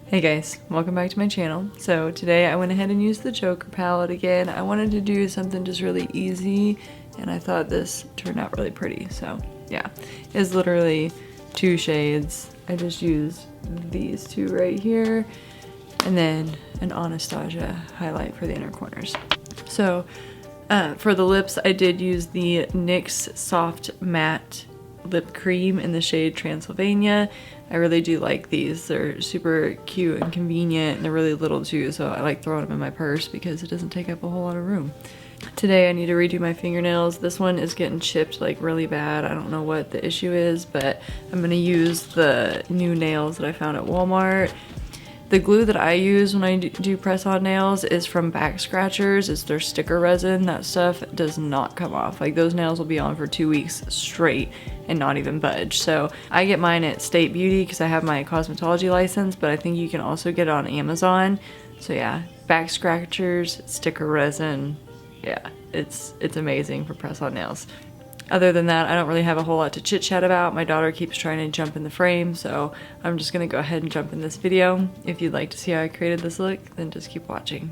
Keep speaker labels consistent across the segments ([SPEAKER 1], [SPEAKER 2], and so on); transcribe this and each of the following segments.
[SPEAKER 1] Hey guys, welcome back to my channel. So today I went ahead and used the Joker palette again. I wanted to do something just really easy and I thought this turned out really pretty. So yeah, it's literally 2 shades. I just used these 2 right here and then an Anastasia highlight for the inner corners. So for the lips, I did use the NYX Soft Matte Lip Cream in the shade Transylvania. I really do like these. They're super cute and convenient and they're really little too, so I like throwing them in my purse because it doesn't take up a whole lot of room. Today I need to redo my fingernails. This one is getting chipped like really bad. I don't know what the issue is, but I'm gonna use the new nails that I found at Walmart. The glue that I use when I do press-on nails is from Back Scratchers. It's their sticker resin. That stuff does not come off. Like, those nails will be on for 2 weeks straight and not even budge. So I get mine at State Beauty because I have my cosmetology license, but I think you can also get it on Amazon. So yeah, Back Scratchers, sticker resin. Yeah, it's amazing for press-on nails. Other than that, I don't really have a whole lot to chit chat about. My daughter keeps trying to jump in the frame, so I'm just gonna go ahead and jump in this video. If you'd like to see how I created this look, then just keep watching.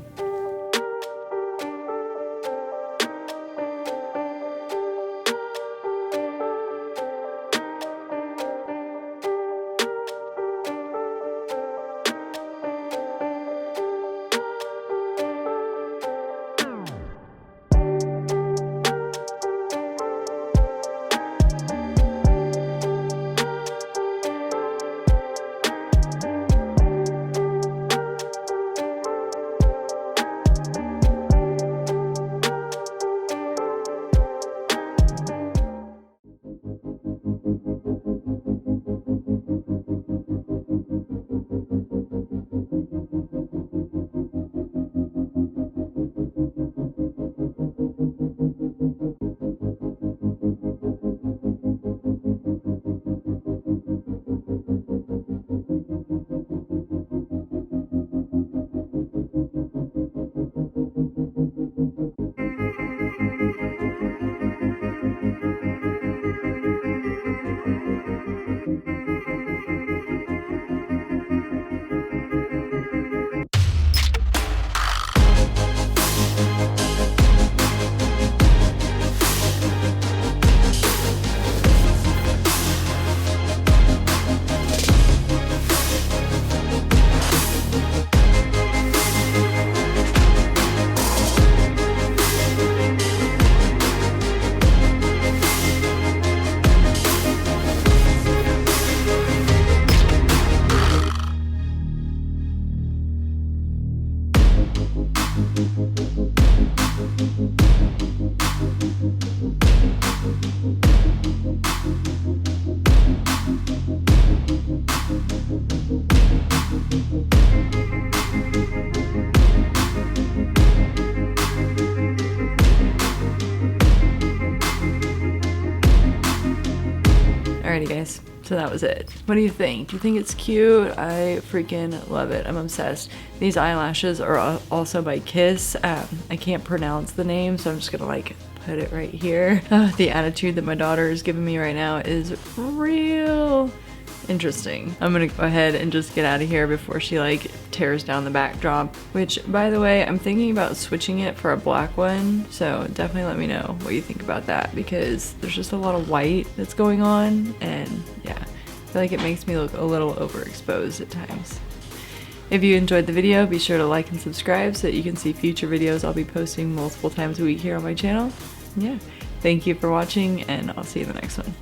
[SPEAKER 1] Alrighty guys, so that was it. What do you think? Do you think it's cute? I freaking love it. I'm obsessed. These eyelashes are also by Kiss. I can't pronounce the name, so I'm just gonna like put it right here. The attitude that my daughter is giving me right now is real interesting. I'm gonna go ahead and just get out of here before she like tears down the backdrop, which by the way, I'm thinking about switching it for a black one. So definitely let me know what you think about that because there's just a lot of white that's going on and yeah, I feel like it makes me look a little overexposed at times. If you enjoyed the video, be sure to like and subscribe so that you can see future videos I'll be posting multiple times a week here on my channel. Yeah, thank you for watching and I'll see you in the next one.